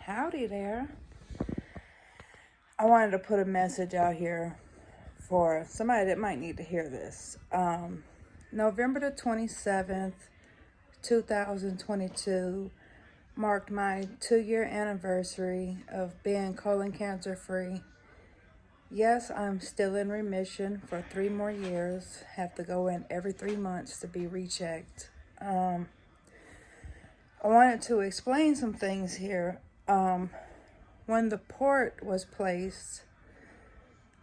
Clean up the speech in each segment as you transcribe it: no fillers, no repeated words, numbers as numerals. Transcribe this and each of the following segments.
Howdy there. I wanted to put a message out here for somebody that might need to hear this. November the 27th, 2022 marked my 2-year anniversary of being colon cancer free. Yes, I'm still in remission for 3 more years. Have to go in every 3 months to be rechecked. I wanted to explain some things here. When the port was placed,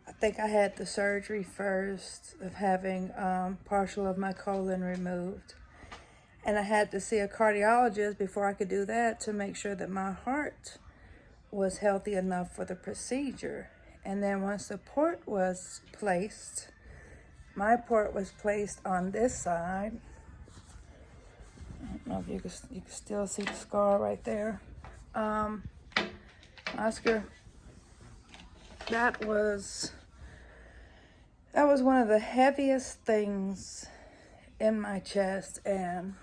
I think I had the surgery first of having partial of my colon removed. And I had to see a cardiologist before I could do that to make sure that my heart was healthy enough for the procedure. And then once the port was placed, my port was placed on this side. I don't know if you can still see the scar right there. Oscar, that was one of the heaviest things in my chest, and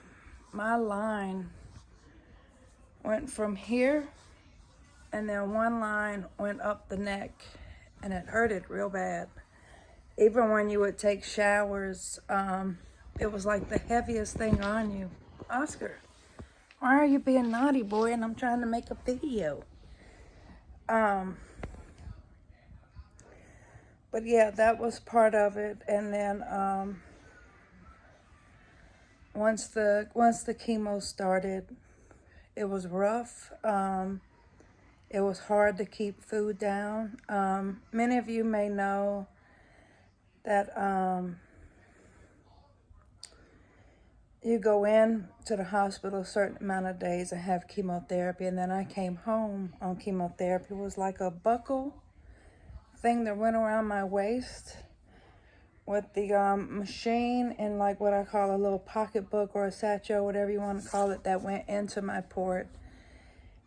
my line went from here, and then one line went up the neck, and it hurted real bad. Even when you would take showers, it was like the heaviest thing on you. Oscar, why are you being naughty, boy? And I'm trying to make a video. But yeah, that was part of it. And then once the chemo started, it was rough. It was hard to keep food down. Many of you may know that you go in to the hospital a certain amount of days and have chemotherapy, and then I came home on chemotherapy. It was like a buckle thing that went around my waist with the machine and like what I call a little pocketbook or a satchel, whatever you want to call it, that went into my port.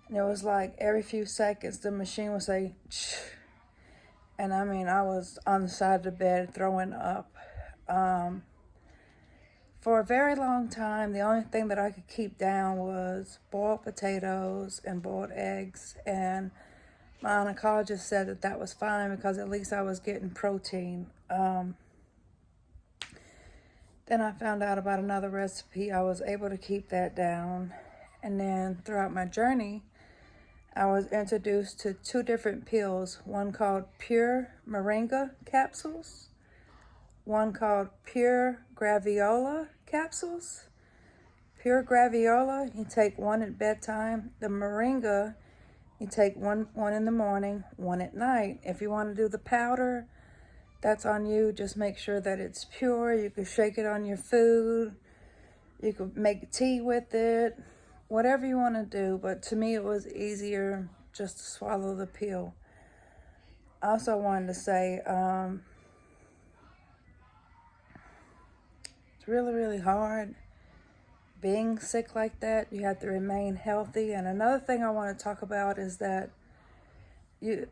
And it was like every few seconds the machine would say, "Shh." And I mean, I was on the side of the bed throwing up. For a very long time, the only thing that I could keep down was boiled potatoes and boiled eggs. And my oncologist said that that was fine because at least I was getting protein. Then I found out about another recipe. I was able to keep that down. And then throughout my journey, I was introduced to 2 different pills. One called Pure Moringa capsules. One called Pure Graviola capsules. Pure Graviola, you take 1 at bedtime. The Moringa, you take one in the morning, 1 at night. If you want to do the powder, that's on you. Just make sure that it's pure. You can shake it on your food. You could make tea with it. Whatever you want to do. But to me, it was easier just to swallow the pill. I also wanted to say, it's really, really hard being sick like that. You have to remain healthy. And another thing I want to talk about is that you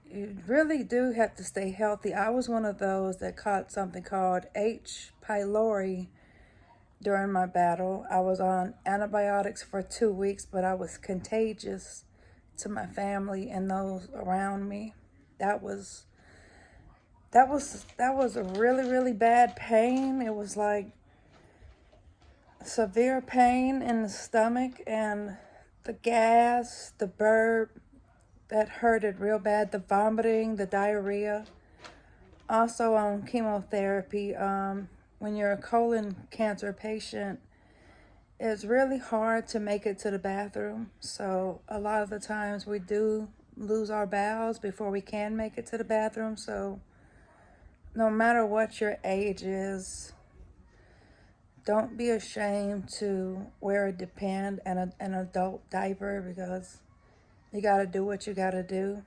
really do have to stay healthy. I was one of those that caught something called H. pylori during my battle. I was on antibiotics for 2 weeks, but I was contagious to my family and those around me. That was a really, really bad pain. It was like severe pain in the stomach, and the gas, the burp, that hurted real bad, the vomiting, the diarrhea. Also on chemotherapy, when you're a colon cancer patient, it's really hard to make it to the bathroom. So a lot of the times we do lose our bowels before we can make it to the bathroom. So no matter what your age is, don't be ashamed to wear a Depend and an adult diaper, because you got to do what you got to do.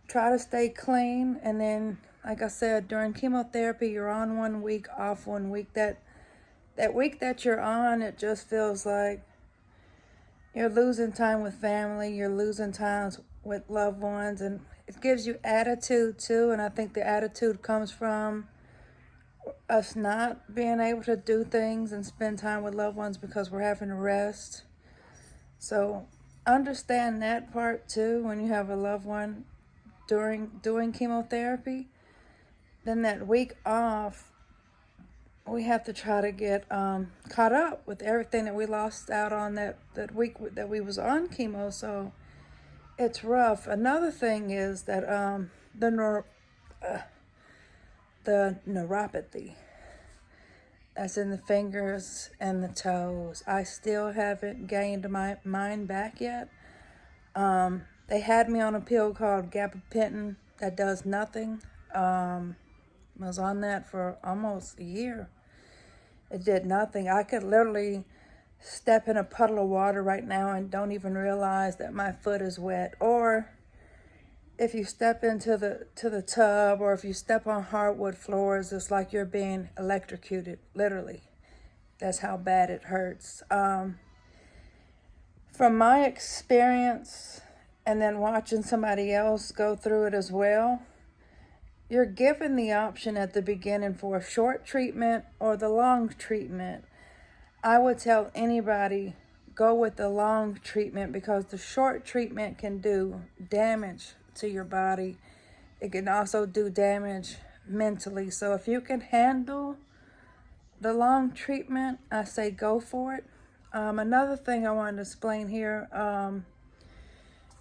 Try to stay clean. And then, like I said, during chemotherapy, you're on 1 week, off 1 week. That week that you're on, it just feels like you're losing time with family. You're losing times with loved ones. And it gives you attitude, too. And I think the attitude comes from us not being able to do things and spend time with loved ones because we're having to rest. So understand that part too when you have a loved one doing chemotherapy. Then that week off, we have to try to get caught up with everything that we lost out on that week that we was on chemo. So it's rough. Another thing is that the neuropathy that's in the fingers and the toes. I still haven't gained my mind back yet. They had me on a pill called gabapentin that does nothing. I was on that for almost a year. It did nothing. I could literally step in a puddle of water right now and don't even realize that my foot is wet. Or if you step into the tub, or if you step on hardwood floors, it's like you're being electrocuted, literally. That's how bad it hurts. From my experience, and then watching somebody else go through it as well, you're given the option at the beginning for a short treatment or the long treatment. I would tell anybody, go with the long treatment, because the short treatment can do damage to your body. It can also do damage mentally. So if you can handle the long treatment, I say go for it. Another thing I wanted to explain here,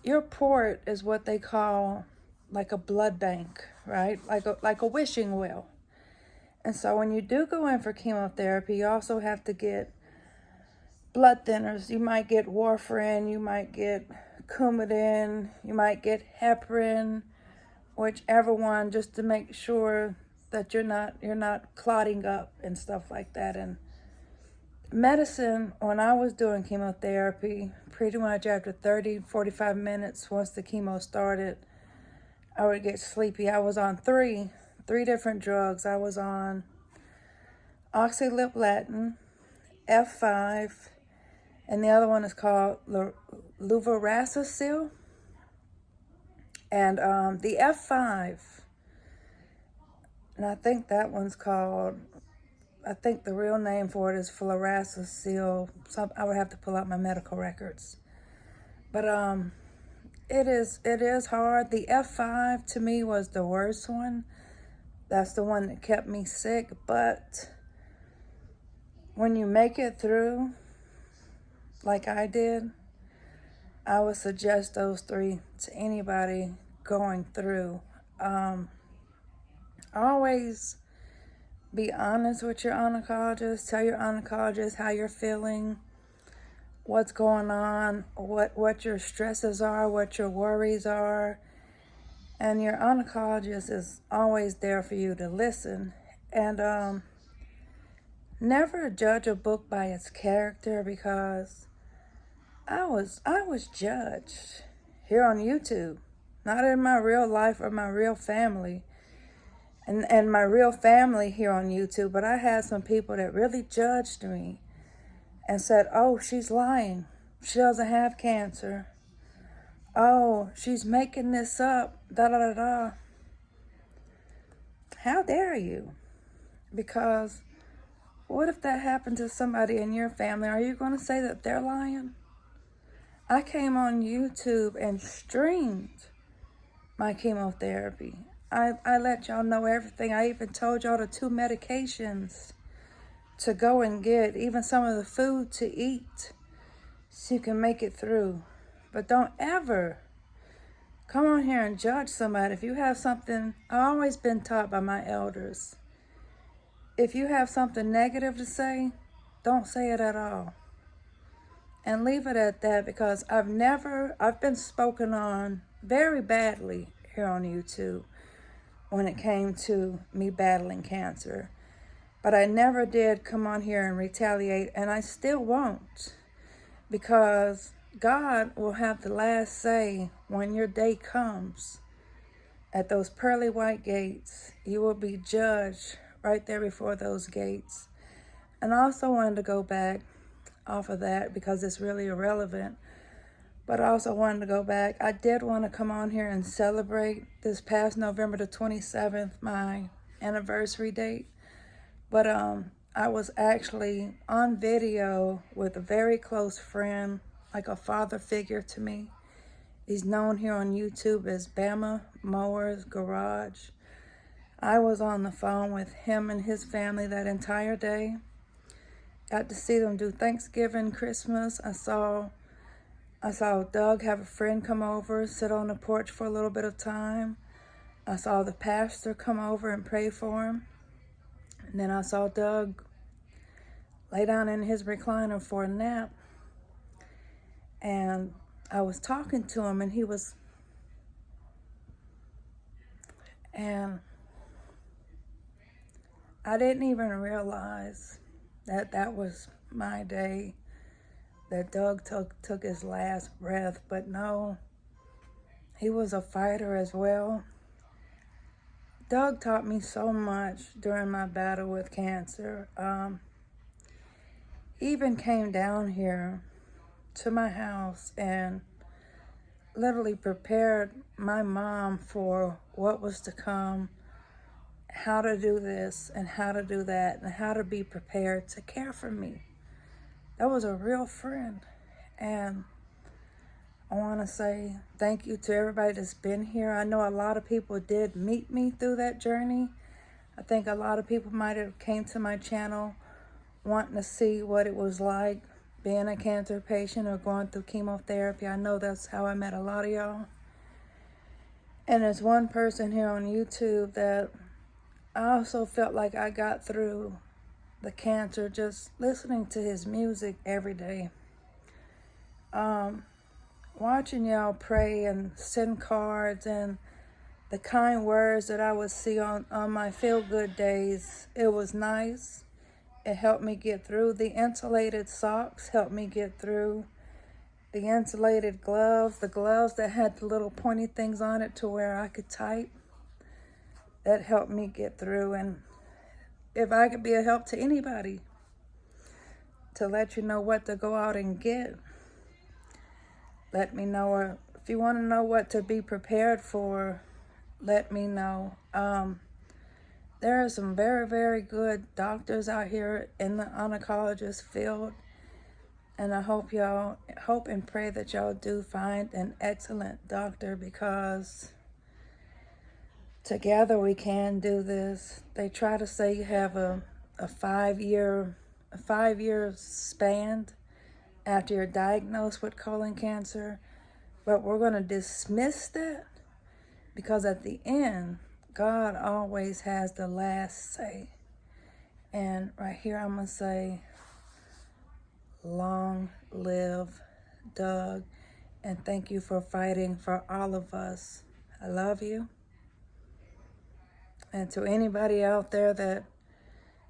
your port is what they call like a blood bank, right? Like a wishing well. And so when you do go in for chemotherapy, you also have to get blood thinners. You might get warfarin, you might get Coumadin, you might get heparin, whichever one, just to make sure that you're not clotting up and stuff like that. And medicine, when I was doing chemotherapy, pretty much after 30-45 minutes, once the chemo started, I would get sleepy. I was on three different drugs. I was on Oxaliplatin, F5, and the other one is called Leucovorin. And the F5, and I think that one's called, I think the real name for it is Fluorouracil. I would have to pull out my medical records. But it is hard. The F5 to me was the worst one. That's the one that kept me sick. But when you make it through, like I did, I would suggest those three to anybody going through. Always be honest with your oncologist. Tell your oncologist how you're feeling, what's going on, what your stresses are, what your worries are. And your oncologist is always there for you to listen. And never judge a book by its character, because I was judged here on YouTube, not in my real life or my real family, and my real family here on YouTube. But I had some people that really judged me and said, "Oh, she's lying. She doesn't have cancer. Oh, she's making this up. Da da da da." How dare you? Because what if that happened to somebody in your family? Are you going to say that they're lying? I came on YouTube and streamed my chemotherapy. I let y'all know everything. I even told y'all the 2 medications to go and get, even some of the food to eat, so you can make it through. But don't ever come on here and judge somebody. If you have something, I've always been taught by my elders, if you have something negative to say, don't say it at all. And leave it at that, because I've been spoken on very badly here on YouTube when it came to me battling cancer. But I never did come on here and retaliate, and I still won't, because God will have the last say when your day comes. At those pearly white gates, you will be judged right there before those gates. And I also wanted to go back off of that, because it's really irrelevant. But I also wanted to go back. I did want to come on here and celebrate this past November the 27th, my anniversary date. But I was actually on video with a very close friend. like a father figure to me. He's known here on YouTube as Bama Mowers Garage. I was on the phone with him and his family that entire day. Got to see them do Thanksgiving, Christmas. I saw Doug have a friend come over, sit on the porch for a little bit of time. I saw the pastor come over and pray for him. And then I saw Doug lay down in his recliner for a nap. And I was talking to him, and I didn't even realize that that was my day, that Doug took his last breath. But no, he was a fighter as well. Doug taught me so much during my battle with cancer. He even came down here to my house and literally prepared my mom for what was to come, how to do this and how to do that, and how to be prepared to care for me. That was a real friend. And I want to say thank you to everybody that's been here. I know a lot of people did meet me through that journey. I think a lot of people might have came to my channel wanting to see what it was like being a cancer patient or going through chemotherapy. I know that's how I met a lot of y'all. And there's one person here on YouTube that I also felt like I got through the cancer just listening to his music every day. Watching y'all pray and send cards and the kind words that I would see on my feel-good days. It was nice. It helped me get through. The insulated socks helped me get through. The insulated gloves, the gloves that had the little pointy things on it to where I could type, that helped me get through. And if I could be a help to anybody to let you know what to go out and get, let me know. Or if you want to know what to be prepared for, let me know. There are some very, very good doctors out here in the oncologist field. And I hope and pray that y'all do find an excellent doctor, because together we can do this. They try to say you have a 5-year span after you're diagnosed with colon cancer, but we're going to dismiss that, because at the end, God always has the last say. And right here, I'm going to say, long live Doug, and thank you for fighting for all of us. I love you. And to anybody out there that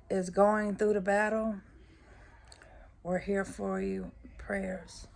is going through the battle, we're here for you. Prayers.